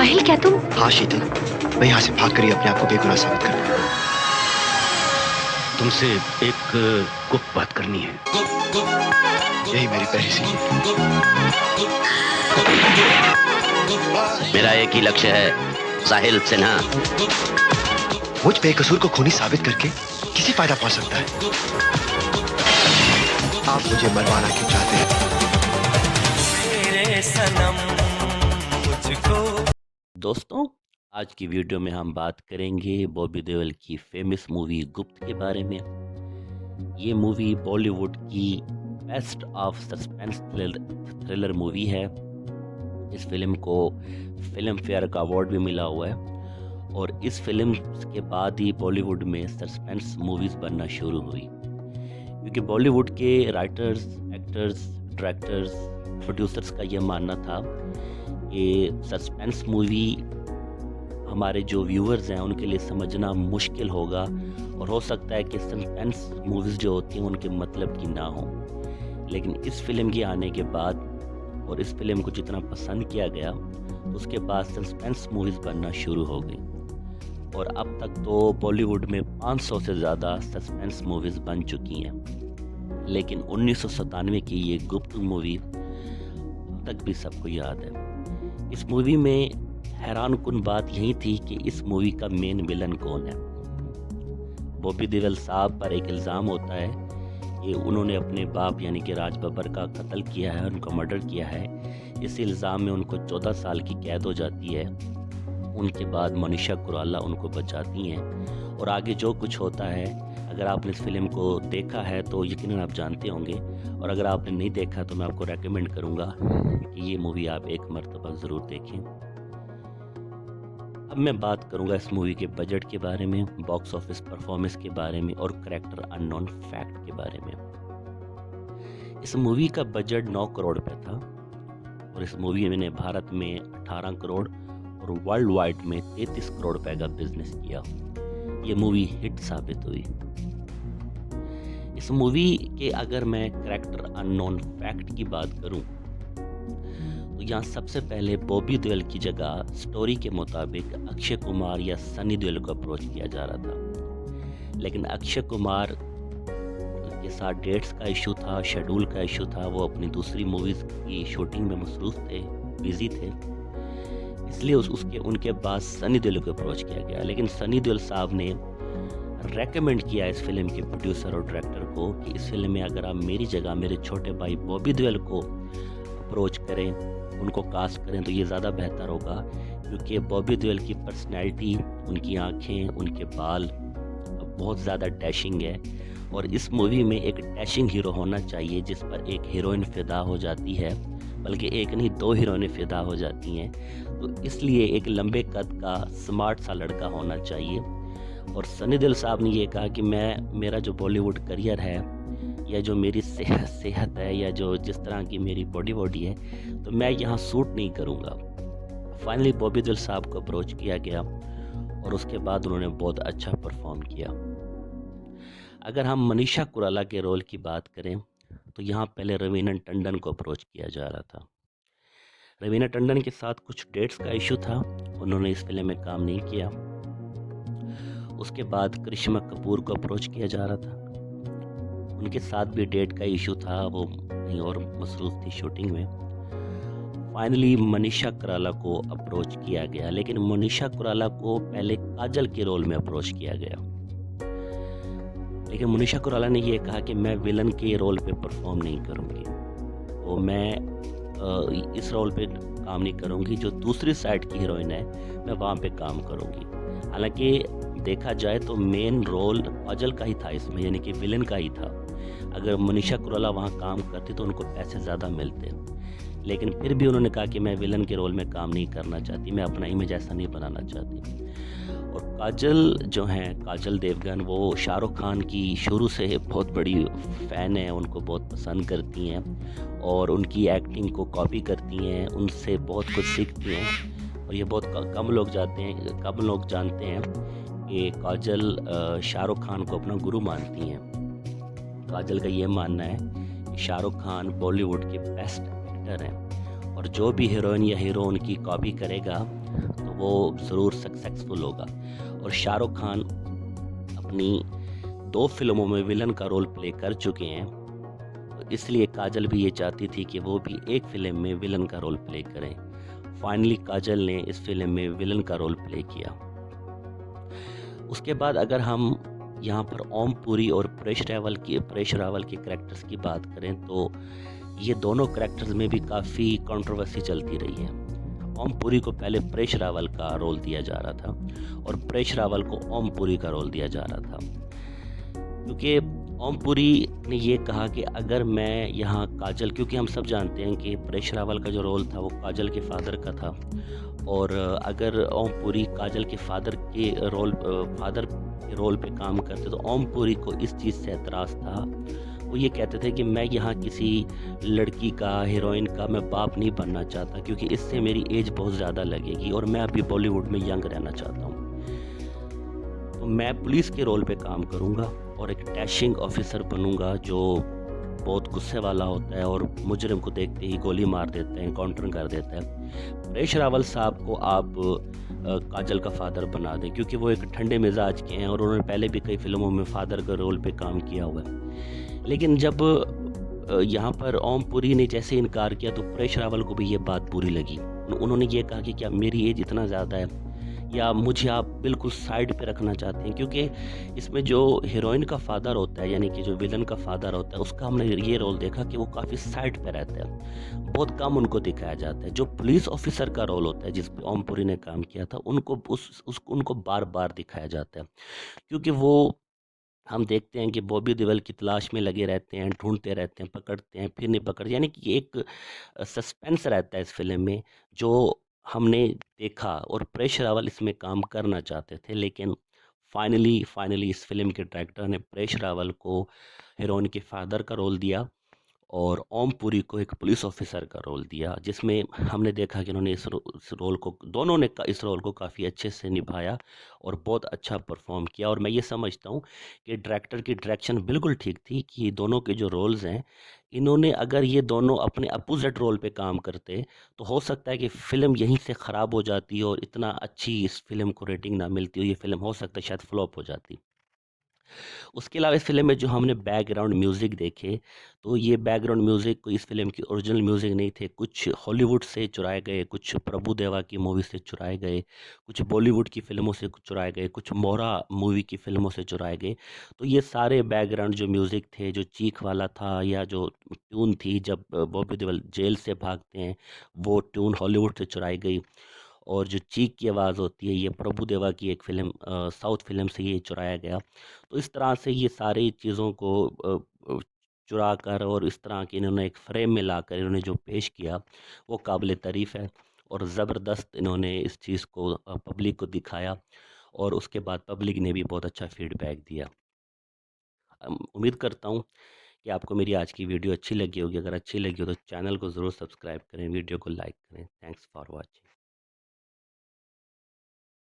साहिल, क्या तुम? हाँ शीतल, मैं यहाँ से भाग कर ही अपने आप को बेगुनाह साबित कर। तुमसे एक गुप्त बात करनी है। यही मेरी पहली सी। मेरा एक ही लक्ष्य है, साहिल सिन्हा। मुझ बेकसूर को खूनी साबित करके किसी फायदा पहुंच सकता है। आप मुझे मरवाना क्यों चाहते हैं? मेरे सनम मुझको। दोस्तों, आज की वीडियो में हम बात करेंगे बॉबी देओल की फेमस मूवी गुप्त के बारे में। ये मूवी बॉलीवुड की best of suspense thriller movie है। इस फिल्म को फिल्म फेयर का अवार्ड भी मिला हुआ है और इस फिल्म के बाद ही बॉलीवुड में सस्पेंस मूवीज़ बनना शुरू हुई, क्योंकि बॉलीवुड के राइटर्स, एक्टर्स, डायरेक्टर्स, प्रोड्यूसर्स का यह मानना था कि सस्पेंस मूवी हमारे जो व्यूअर्स हैं उनके लिए समझना मुश्किल होगा और हो सकता है कि सस्पेंस मूवीज़ जो होती हैं उनके मतलब की ना हो। लेकिन इस फिल्म के आने के बाद और इस फिल्म को जितना पसंद किया गया तो उसके बाद सस्पेंस मूवीज़ बनना शुरू हो गई और अब तक तो बॉलीवुड में 500 से ज़्यादा सस्पेंस मूवीज़ बन चुकी हैं। लेकिन 1997 की ये गुप्त मूवी अब तक भी सबको याद है। इस मूवी में हैरानकुन बात यही थी कि इस मूवी का मेन विलन कौन है। बॉबी देओल साहब पर एक इल्ज़ाम होता है कि उन्होंने अपने बाप यानी कि राज बब्बर का कत्ल किया है, उनका मर्डर किया है। इस इल्ज़ाम में उनको 14 साल की कैद हो जाती है। उनके बाद मनीषा कुराला उनको बचाती हैं और आगे जो कुछ होता है, अगर आपने इस फिल्म को देखा है तो यकीनन आप जानते होंगे, और अगर आपने नहीं देखा तो मैं आपको रेकमेंड करूँगा कि ये मूवी आप एक मर्तबा ज़रूर देखें। अब मैं बात करूँगा इस मूवी के बजट के बारे में, बॉक्स ऑफिस परफॉर्मेंस के बारे में और करैक्टर अननोन फैक्ट के बारे में। इस मूवी का बजट 9 करोड़ पे था और इस मूवी ने भारत में 18 करोड़ और वर्ल्ड वाइड में 33 करोड़ रुपए का बिजनेस किया। ये मूवी हिट साबित हुई। इस मूवी के अगर मैं करैक्टर अननोन फैक्ट की बात करूं तो यहाँ सबसे पहले बॉबी देओल की जगह स्टोरी के मुताबिक अक्षय कुमार या सनी देओल को अप्रोच किया जा रहा था, लेकिन अक्षय कुमार के साथ डेट्स का इशू था, शेड्यूल का इशू था। वो अपनी दूसरी मूवीज़ की शूटिंग में मसरूफ़ थे, बिजी थे, इसलिए उसके उनके बाद सनी देओल को अप्रोच किया गया। लेकिन सनी देओल साहब ने रेकमेंड किया इस फिल्म के प्रोड्यूसर और डायरेक्टर को कि इस फिल्म में अगर आप मेरी जगह मेरे छोटे भाई बॉबी देओल को अप्रोच करें, उनको कास्ट करें तो ये ज़्यादा बेहतर होगा, क्योंकि बॉबी देओल की पर्सनैलिटी, उनकी आँखें, उनके बाल बहुत ज़्यादा डैशिंग है और इस मूवी में एक डैशिंग हीरो होना चाहिए जिस पर एक हीरोइन फिदा हो जाती है, बल्कि एक नहीं 2 हीरोइनें फिदा हो जाती हैं। तो इसलिए एक लंबे कद का स्मार्ट सा लड़का होना चाहिए। और सनी देओल साहब ने ये कहा कि मेरा जो बॉलीवुड करियर है या जो मेरी सेहत है या जो जिस तरह की मेरी बॉडी है तो मैं यहाँ सूट नहीं करूँगा। फाइनली बॉबी देओल साहब को अप्रोच किया गया और उसके बाद उन्होंने बहुत अच्छा परफॉर्म किया। अगर हम मनीषा कुराला के रोल की बात करें तो यहाँ पहले रवीना टंडन को अप्रोच किया जा रहा था। रवीना टंडन के साथ कुछ डेट्स का इशू था, उन्होंने इस फिल्म में काम नहीं किया। उसके बाद करिश्मा कपूर को अप्रोच किया जा रहा था, उनके साथ भी डेट का इशू था, वो कहीं और मसरूफ़ थी शूटिंग में। फाइनली मनीषा कुराला को अप्रोच किया गया, लेकिन मनीषा कुराला को पहले काजल के रोल में अप्रोच किया गया, लेकिन मनीषा कुराला ने यह कहा कि मैं विलन के रोल पे परफॉर्म नहीं करूँगी, तो मैं इस रोल पे काम नहीं करूँगी, जो दूसरी साइड की हीरोइन है मैं वहाँ पे काम करूँगी। हालांकि देखा जाए तो मेन रोल काजल का ही था इसमें, यानी कि विलन का ही था। अगर मनीषा कुराला वहाँ काम करती तो उनको पैसे ज़्यादा मिलते, लेकिन फिर भी उन्होंने कहा कि मैं विलन के रोल में काम नहीं करना चाहती, मैं अपना इमेज ऐसा नहीं बनाना चाहती। और काजल जो हैं, काजल देवगन, वो शाहरुख खान की शुरू से बहुत बड़ी फ़ैन है, उनको बहुत पसंद करती हैं और उनकी एक्टिंग को कॉपी करती हैं, उनसे बहुत कुछ सीखती हैं। और ये बहुत कम लोग जानते हैं कि काजल शाहरुख खान को अपना गुरु मानती हैं। काजल का ये मानना है कि शाहरुख खान बॉलीवुड के बेस्ट एक्टर हैं और और जो भी हीरोइन या हीरो उनकी कॉपी करेगा तो वो ज़रूर सक्सेसफुल होगा। और शाहरुख खान अपनी 2 फ़िल्मों में विलन का रोल प्ले कर चुके हैं, तो इसलिए काजल भी ये चाहती थी कि वो भी एक फ़िल्म में विलन का रोल प्ले करें। फाइनली काजल ने इस फ़िल्म में विलन का रोल प्ले किया। उसके बाद अगर हम यहाँ पर ओम पुरी और परेश रावल के कैरेक्टर्स की बात करें तो ये दोनों कैरेक्टर्स में भी काफ़ी कंट्रोवर्सी चलती रही है। ओम पुरी को पहले परेश रावल का रोल दिया जा रहा था और परेश रावल को ओम पुरी का रोल दिया जा रहा था, क्योंकि ओम पुरी ने ये कहा कि अगर मैं यहाँ काजल, क्योंकि हम सब जानते हैं कि परेश रावल का जो रोल था वो काजल के फादर का था, और अगर ओम पुरी काजल के फादर के रोल पे काम करते तो ओम पुरी को इस चीज़ से एतराज़ था। वो ये कहते थे कि मैं यहाँ किसी लड़की का, हीरोइन का मैं बाप नहीं बनना चाहता, क्योंकि इससे मेरी एज बहुत ज़्यादा लगेगी और मैं अभी बॉलीवुड में यंग रहना चाहता हूँ। तो मैं पुलिस के रोल पे काम करूँगा और एक डैशिंग ऑफिसर बनूँगा जो बहुत गुस्से वाला होता है और मुजरिम को देखते ही गोली मार देते हैं, काउंटर कर देता है। परेश रावल साहब को आप काजल का फादर बना दें, क्योंकि वो एक ठंडे मिजाज के हैं और उन्होंने पहले भी कई फिल्मों में फादर के रोल पे काम किया हुआ है। लेकिन जब यहाँ पर ओम पुरी ने जैसे इनकार किया तो परेश रावल को भी ये बात बुरी लगी। उन्होंने ये कहा कि क्या मेरी एज इतना ज़्यादा है या मुझे आप बिल्कुल साइड पे रखना चाहते हैं, क्योंकि इसमें जो हीरोइन का फादर होता है, यानी कि जो विलन का फादर होता है, उसका हमने ये रोल देखा कि वो काफ़ी साइड पे रहता है, बहुत कम उनको दिखाया जाता है। जो पुलिस ऑफिसर का रोल होता है जिस पे ओम पुरी ने काम किया था, उनको बार बार दिखाया जाता है, क्योंकि वो, हम देखते हैं कि बॉबी देओल की तलाश में लगे रहते हैं, ढूंढते रहते हैं, पकड़ते हैं, फिर नहीं पकड़ते, यानी कि एक सस्पेंस रहता है इस फिल्म में जो हमने देखा। और परेश रावल इसमें काम करना चाहते थे, लेकिन फाइनली इस फिल्म के डायरेक्टर ने परेश रावल को हीरोइन के फादर का रोल दिया और ओम पुरी को एक पुलिस ऑफिसर का रोल दिया, जिसमें हमने देखा कि उन्होंने इस रोल को, दोनों ने इस रोल को काफ़ी अच्छे से निभाया और बहुत अच्छा परफॉर्म किया। और मैं ये समझता हूँ कि डायरेक्टर की डायरेक्शन बिल्कुल ठीक थी कि ये दोनों के जो रोल्स हैं, इन्होंने, अगर ये दोनों अपने अपोजिट रोल पे काम करते तो हो सकता है कि फ़िल्म यहीं से ख़राब हो जाती और इतना अच्छी इस फिल्म को रेटिंग ना मिलती, और ये फिल्म हो सकता है शायद फ्लॉप हो जाती। उसके अलावा इस फ़िल्म में जो हमने बैकग्राउंड म्यूज़िक देखे, तो ये बैकग्राउंड म्यूज़िक कोई इस फ़िल्म के ओरिजिनल म्यूज़िक नहीं थे, कुछ हॉलीवुड से चुराए गए, कुछ प्रभु देवा की मूवी से चुराए गए, कुछ बॉलीवुड की फ़िल्मों से चुराए गए, कुछ मोरा मूवी की फ़िल्मों से चुराए गए। तो ये सारे बैकग्राउंड जो म्यूज़िक थे, जो चीख वाला था या जो ट्यून थी जब बॉबी देओल जेल से भागते हैं, वो ट्यून हॉलीवुड से चुराई गई। और जो चीख की आवाज़ होती है, ये प्रभु देवा की एक फ़िल्म, साउथ फ़िल्म से ये चुराया गया। तो इस तरह से ये सारी चीज़ों को चुरा कर और इस तरह की इन्होंने एक फ्रेम में लाकर इन्होंने जो पेश किया, वो काबिल तारीफ़ है। और ज़बरदस्त इन्होंने इस चीज़ को पब्लिक को दिखाया और उसके बाद पब्लिक ने भी बहुत अच्छा फीडबैक दिया। उम्मीद करता हूँ कि आपको मेरी आज की वीडियो अच्छी लगी होगी। अगर अच्छी लगी हो तो चैनल को ज़रूर सब्सक्राइब करें, वीडियो को लाइक करें। Thanks for watching.